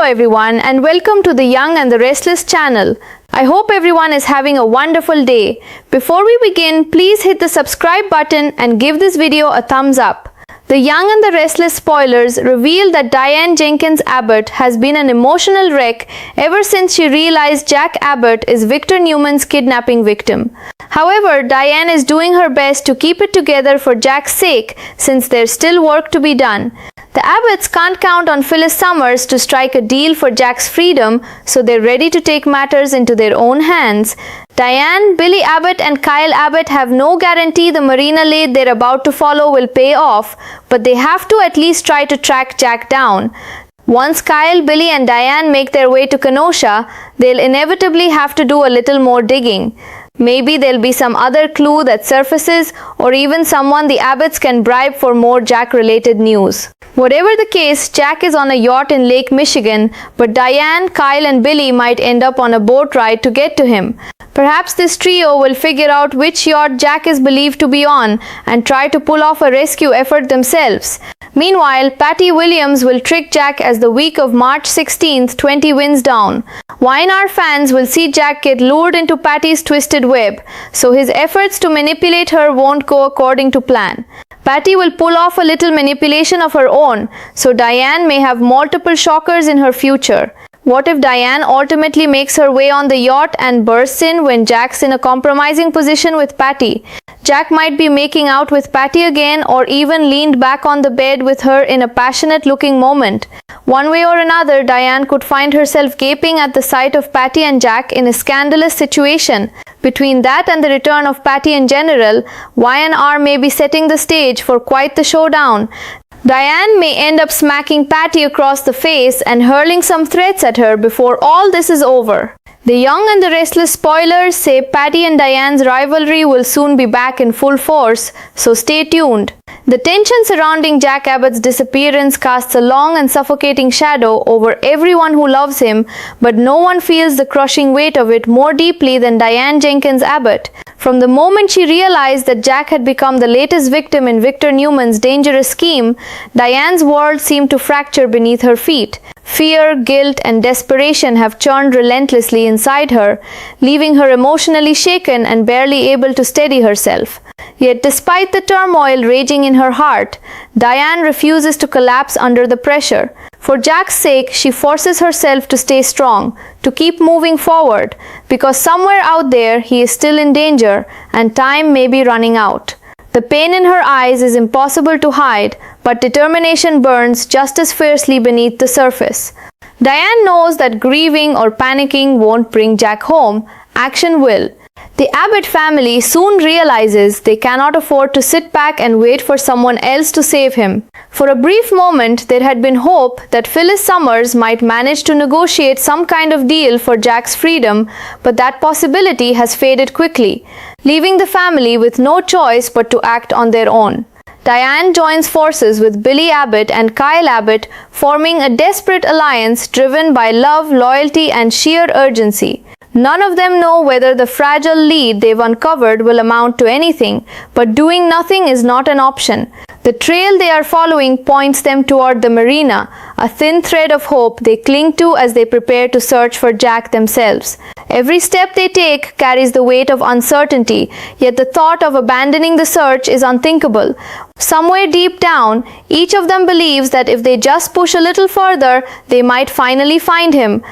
everyone, and welcome to the Young and the Restless channel. I hope everyone is having a wonderful day. Before we begin, please hit the subscribe button and give this video a thumbs up. The Young and the Restless spoilers reveal that Diane Jenkins Abbott has been an emotional wreck ever since she realized Jack Abbott is Victor Newman's kidnapping victim. However, Diane is doing her best to keep it together for Jack's sake, since there's still work to be done. The Abbotts can't count on Phyllis Summers to strike a deal for Jack's freedom, so they're ready to take matters into their own hands. Diane, Billy Abbott and Kyle Abbott have no guarantee the marina laid they're about to follow will pay off, but they have to at least try to track Jack down. Once Kyle, Billy and Diane make their way to Kenosha, they'll inevitably have to do a little more digging. Maybe there'll be some other clue that surfaces, or even someone the Abbotts can bribe for more Jack-related news. Whatever the case, Jack is on a yacht in Lake Michigan, but Diane, Kyle and Billy might end up on a boat ride to get to him. Perhaps this trio will figure out which yacht Jack is believed to be on and try to pull off a rescue effort themselves. Meanwhile, Patty Williams will trick Jack as the week of March 16th 20 winds down. YNR fans will see Jack get lured into Patty's twisted web, so his efforts to manipulate her won't go according to plan. Patty will pull off a little manipulation of her own, so Diane may have multiple shockers in her future. What if Diane ultimately makes her way on the yacht and bursts in when Jack's in a compromising position with Patty? Jack might be making out with Patty again, or even leaned back on the bed with her in a passionate-looking moment. One way or another, Diane could find herself gaping at the sight of Patty and Jack in a scandalous situation. Between that and the return of Patty in general, YNR may be setting the stage for quite the showdown. Diane may end up smacking Patty across the face and hurling some threats at her before all this is over. The Young and the Restless spoilers say Patty and Diane's rivalry will soon be back in full force, so stay tuned. The tension surrounding Jack Abbott's disappearance casts a long and suffocating shadow over everyone who loves him, but no one feels the crushing weight of it more deeply than Diane Jenkins Abbott. From the moment she realized that Jack had become the latest victim in Victor Newman's dangerous scheme, Diane's world seemed to fracture beneath her feet. Fear, guilt, and desperation have churned relentlessly inside her, leaving her emotionally shaken and barely able to steady herself. Yet despite the turmoil raging in her heart, Diane refuses to collapse under the pressure. For Jack's sake, she forces herself to stay strong, to keep moving forward, because somewhere out there he is still in danger and time may be running out. The pain in her eyes is impossible to hide, but determination burns just as fiercely beneath the surface. Diane knows that grieving or panicking won't bring Jack home. Action will. The Abbott family soon realizes they cannot afford to sit back and wait for someone else to save him. For a brief moment, there had been hope that Phyllis Summers might manage to negotiate some kind of deal for Jack's freedom, but that possibility has faded quickly, leaving the family with no choice but to act on their own. Diane joins forces with Billy Abbott and Kyle Abbott, forming a desperate alliance driven by love, loyalty, and sheer urgency. None of them know whether the fragile lead they've uncovered will amount to anything, but doing nothing is not an option. The trail they are following points them toward the marina, a thin thread of hope they cling to as they prepare to search for Jack themselves. Every step they take carries the weight of uncertainty, yet the thought of abandoning the search is unthinkable. Somewhere deep down, each of them believes that if they just push a little further, they might finally find him.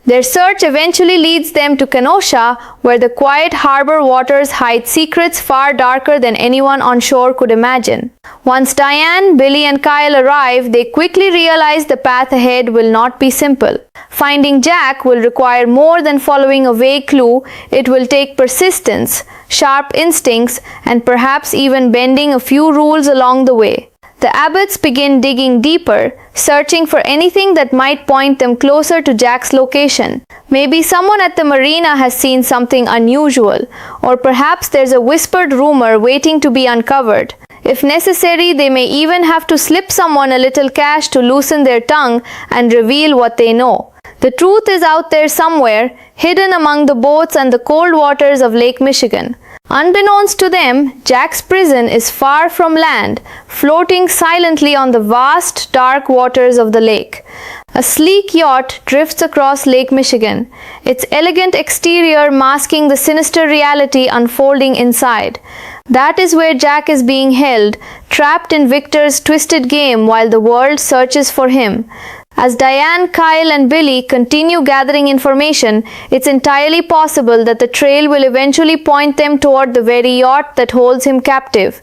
Their search eventually leads them to Kenosha, where the quiet harbor waters hide secrets far darker than anyone on shore could imagine. Once Diane, Billy and Kyle arrive, they quickly realize the path ahead will not be simple. Finding Jack will require more than following a vague clue. It will take persistence, sharp instincts, and perhaps even bending a few rules along the way. The Abbotts begin digging deeper, searching for anything that might point them closer to Jack's location. Maybe someone at the marina has seen something unusual, or perhaps there's a whispered rumor waiting to be uncovered. If necessary, they may even have to slip someone a little cash to loosen their tongue and reveal what they know. The truth is out there somewhere, hidden among the boats and the cold waters of Lake Michigan. Unbeknownst to them, Jack's prison is far from land, floating silently on the vast, dark waters of the lake. A sleek yacht drifts across Lake Michigan, its elegant exterior masking the sinister reality unfolding inside. That is where Jack is being held, trapped in Victor's twisted game while the world searches for him. As Diane, Kyle, and Billy continue gathering information, it's entirely possible that the trail will eventually point them toward the very yacht that holds him captive.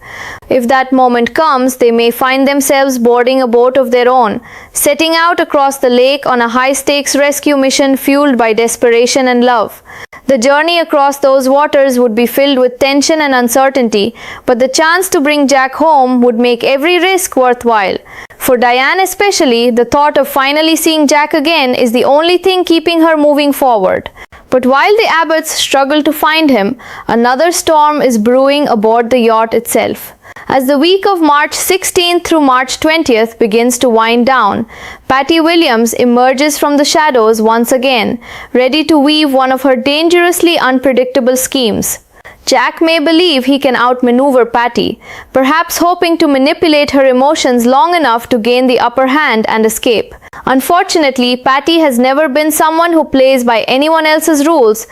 If that moment comes, they may find themselves boarding a boat of their own, setting out across the lake on a high-stakes rescue mission fueled by desperation and love. The journey across those waters would be filled with tension and uncertainty, but the chance to bring Jack home would make every risk worthwhile. For Diane especially, the thought of finally seeing Jack again is the only thing keeping her moving forward. But while the Abbotts struggle to find him, another storm is brewing aboard the yacht itself. As the week of March 16th through March 20th begins to wind down, Patty Williams emerges from the shadows once again, ready to weave one of her dangerously unpredictable schemes. Jack may believe he can outmaneuver Patty, perhaps hoping to manipulate her emotions long enough to gain the upper hand and escape. Unfortunately, Patty has never been someone who plays by anyone else's rules.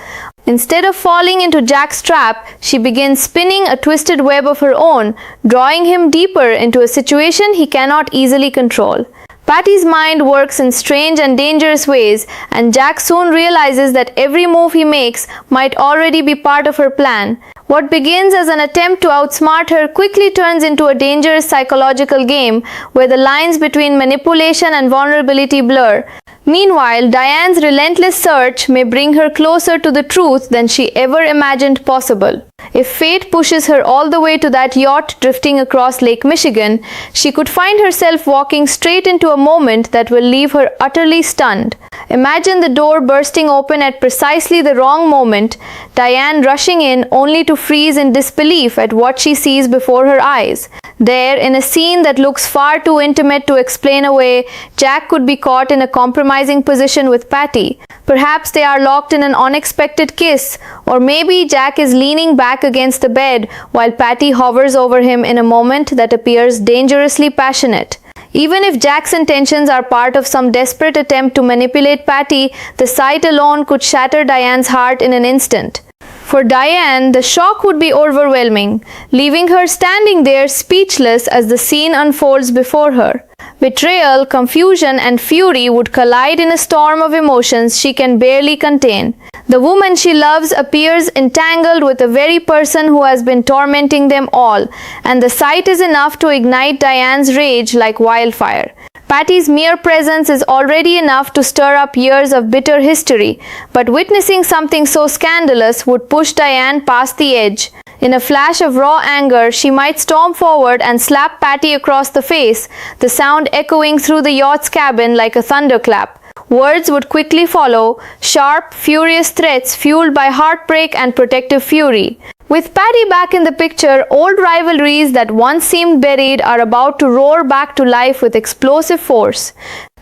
Instead of falling into Jack's trap, she begins spinning a twisted web of her own, drawing him deeper into a situation he cannot easily control. Patty's mind works in strange and dangerous ways, and Jack soon realizes that every move he makes might already be part of her plan. What begins as an attempt to outsmart her quickly turns into a dangerous psychological game where the lines between manipulation and vulnerability blur. Meanwhile, Diane's relentless search may bring her closer to the truth than she ever imagined possible. If fate pushes her all the way to that yacht drifting across Lake Michigan, she could find herself walking straight into a moment that will leave her utterly stunned. Imagine the door bursting open at precisely the wrong moment, Diane rushing in only to freeze in disbelief at what she sees before her eyes. There, in a scene that looks far too intimate to explain away, Jack could be caught in a compromising position with Patty. Perhaps they are locked in an unexpected kiss, or maybe Jack is leaning back against the bed while Patty hovers over him in a moment that appears dangerously passionate. Even if Jack's intentions are part of some desperate attempt to manipulate Patty, the sight alone could shatter Diane's heart in an instant. For Diane, the shock would be overwhelming, leaving her standing there speechless as the scene unfolds before her. Betrayal, confusion, and fury would collide in a storm of emotions she can barely contain. The woman she loves appears entangled with the very person who has been tormenting them all, and the sight is enough to ignite Diane's rage like wildfire. Patty's mere presence is already enough to stir up years of bitter history, but witnessing something so scandalous would push Diane past the edge. In a flash of raw anger, she might storm forward and slap Patty across the face, the sound echoing through the yacht's cabin like a thunderclap. Words would quickly follow, sharp, furious threats fueled by heartbreak and protective fury. With Patty back in the picture, old rivalries that once seemed buried are about to roar back to life with explosive force.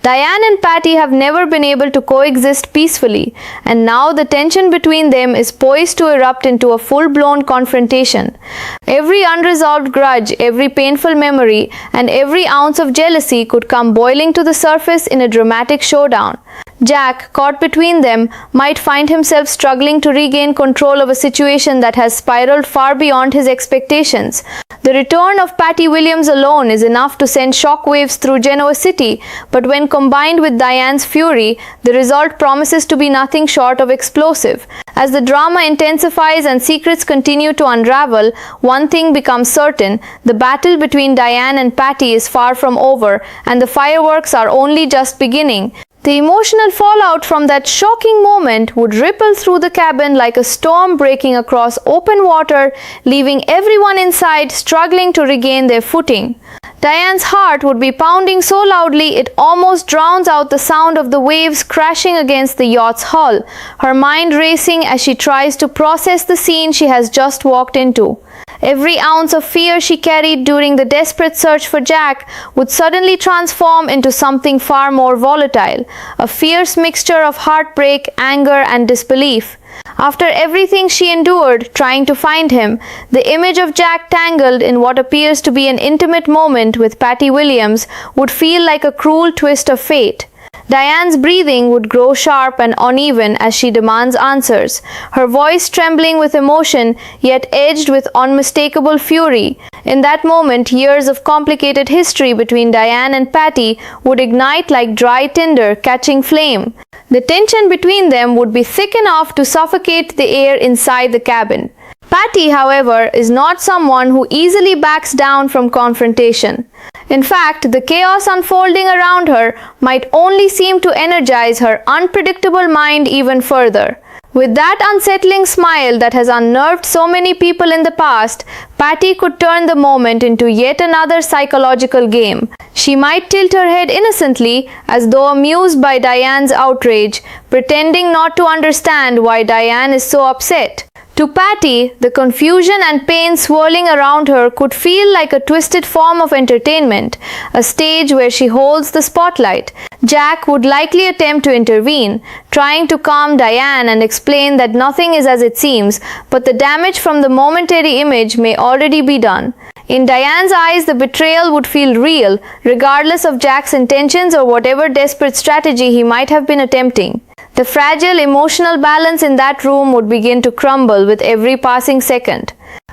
Diane and Patty have never been able to coexist peacefully, and now the tension between them is poised to erupt into a full-blown confrontation. Every unresolved grudge, every painful memory, and every ounce of jealousy could come boiling to the surface in a dramatic showdown. Jack, caught between them, might find himself struggling to regain control of a situation that has spiraled far beyond his expectations. The return of Patty Williams alone is enough to send shockwaves through Genoa City, but when combined with Diane's fury, the result promises to be nothing short of explosive. As the drama intensifies and secrets continue to unravel, one thing becomes certain: the battle between Diane and Patty is far from over, and the fireworks are only just beginning. The emotional fallout from that shocking moment would ripple through the cabin like a storm breaking across open water, leaving everyone inside struggling to regain their footing. Diane's heart would be pounding so loudly it almost drowns out the sound of the waves crashing against the yacht's hull, her mind racing as she tries to process the scene she has just walked into. Every ounce of fear she carried during the desperate search for Jack would suddenly transform into something far more volatile, a fierce mixture of heartbreak, anger, and disbelief. After everything she endured trying to find him, the image of Jack tangled in what appears to be an intimate moment with Patty Williams would feel like a cruel twist of fate. Diane's breathing would grow sharp and uneven as she demands answers, her voice trembling with emotion yet edged with unmistakable fury. In that moment, years of complicated history between Diane and Patty would ignite like dry tinder catching flame. The tension between them would be thick enough to suffocate the air inside the cabin. Patty, however, is not someone who easily backs down from confrontation. In fact, the chaos unfolding around her might only seem to energize her unpredictable mind even further. With that unsettling smile that has unnerved so many people in the past, Patty could turn the moment into yet another psychological game. She might tilt her head innocently, as though amused by Diane's outrage, pretending not to understand why Diane is so upset. To Patty, the confusion and pain swirling around her could feel like a twisted form of entertainment, a stage where she holds the spotlight. Jack would likely attempt to intervene, trying to calm Diane and explain that nothing is as it seems, but the damage from the momentary image may already be done. In Diane's eyes, the betrayal would feel real, regardless of Jack's intentions or whatever desperate strategy he might have been attempting. The fragile emotional balance in that room would begin to crumble with every passing second.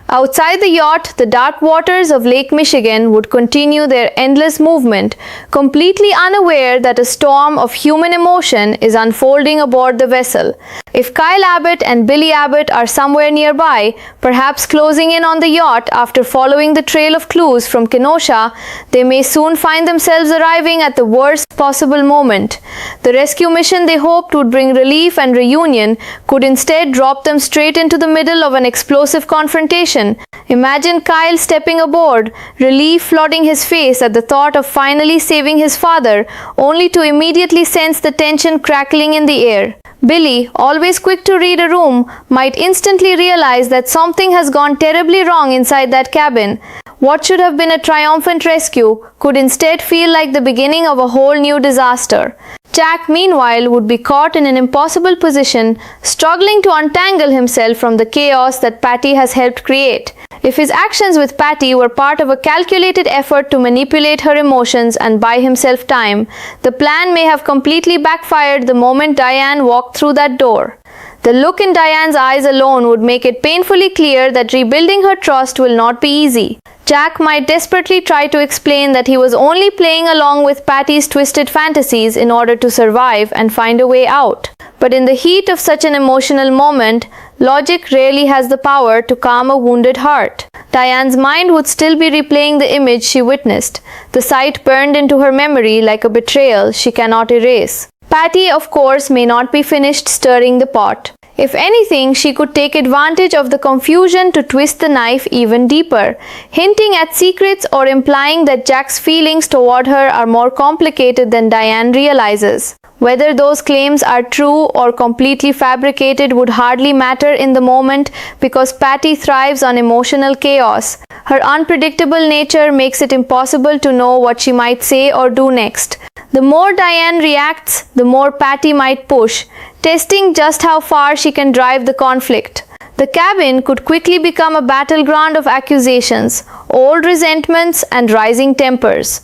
Outside the yacht, the dark waters of Lake Michigan would continue their endless movement, completely unaware that a storm of human emotion is unfolding aboard the vessel. If Kyle Abbott and Billy Abbott are somewhere nearby, perhaps closing in on the yacht after following the trail of clues from Kenosha, they may soon find themselves arriving at the worst possible moment. The rescue mission they hoped would bring relief and reunion could instead drop them straight into the middle of an explosive confrontation. Imagine Kyle stepping aboard, relief flooding his face at the thought of finally saving his father, only to immediately sense the tension crackling in the air. Billy, always quick to read a room, might instantly realize that something has gone terribly wrong inside that cabin. What should have been a triumphant rescue could instead feel like the beginning of a whole new disaster. Jack, meanwhile, would be caught in an impossible position, struggling to untangle himself from the chaos that Patty has helped create. If his actions with Patty were part of a calculated effort to manipulate her emotions and buy himself time, the plan may have completely backfired the moment Diane walked through that door. The look in Diane's eyes alone would make it painfully clear that rebuilding her trust will not be easy. Jack might desperately try to explain that he was only playing along with Patty's twisted fantasies in order to survive and find a way out. But in the heat of such an emotional moment, logic rarely has the power to calm a wounded heart. Diane's mind would still be replaying the image she witnessed, the sight burned into her memory like a betrayal she cannot erase. Patty, of course, may not be finished stirring the pot. If anything, she could take advantage of the confusion to twist the knife even deeper, hinting at secrets or implying that Jack's feelings toward her are more complicated than Diane realizes. Whether those claims are true or completely fabricated would hardly matter in the moment because Patty thrives on emotional chaos. Her unpredictable nature makes it impossible to know what she might say or do next. The more Diane reacts, the more Patty might push, testing just how far she can drive the conflict. The cabin could quickly become a battleground of accusations, old resentments, and rising tempers.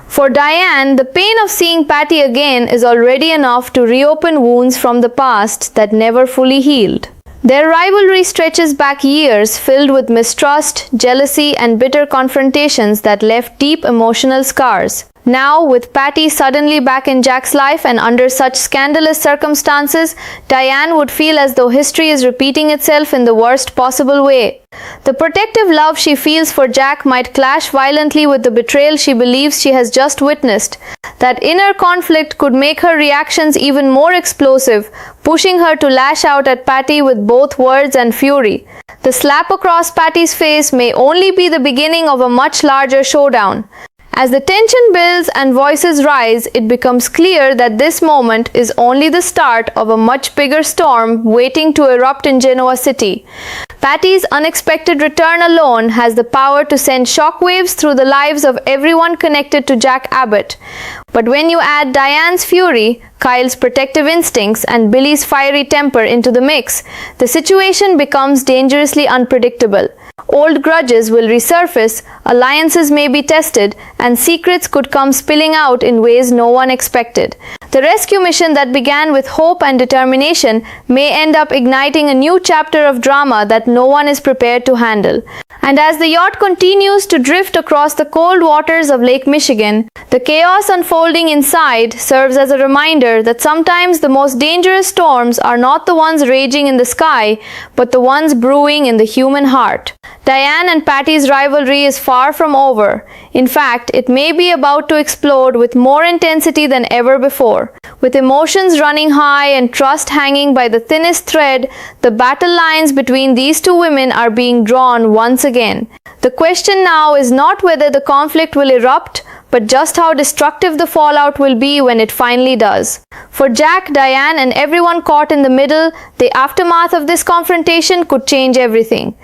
For Diane, the pain of seeing Patty again is already enough to reopen wounds from the past that never fully healed. Their rivalry stretches back years filled with mistrust, jealousy, and bitter confrontations that left deep emotional scars. Now, with Patty suddenly back in Jack's life and under such scandalous circumstances, Diane would feel as though history is repeating itself in the worst possible way. The protective love she feels for Jack might clash violently with the betrayal she believes she has just witnessed. That inner conflict could make her reactions even more explosive, pushing her to lash out at Patty with both words and fury. The slap across Patty's face may only be the beginning of a much larger showdown. As the tension builds and voices rise, it becomes clear that this moment is only the start of a much bigger storm waiting to erupt in Genoa City. Patty's unexpected return alone has the power to send shockwaves through the lives of everyone connected to Jack Abbott. But when you add Diane's fury, Kyle's protective instincts, and Billy's fiery temper into the mix, the situation becomes dangerously unpredictable. Old grudges will resurface, alliances may be tested, and secrets could come spilling out in ways no one expected. The rescue mission that began with hope and determination may end up igniting a new chapter of drama that no one is prepared to handle. And as the yacht continues to drift across the cold waters of Lake Michigan, the chaos unfolding inside serves as a reminder that sometimes the most dangerous storms are not the ones raging in the sky, but the ones brewing in the human heart. Diane and Patty's rivalry is far from over. In fact, it may be about to explode with more intensity than ever before. With emotions running high and trust hanging by the thinnest thread, the battle lines between these two women are being drawn once again. The question now is not whether the conflict will erupt, but just how destructive the fallout will be when it finally does. For Jack, Diane, and everyone caught in the middle, the aftermath of this confrontation could change everything.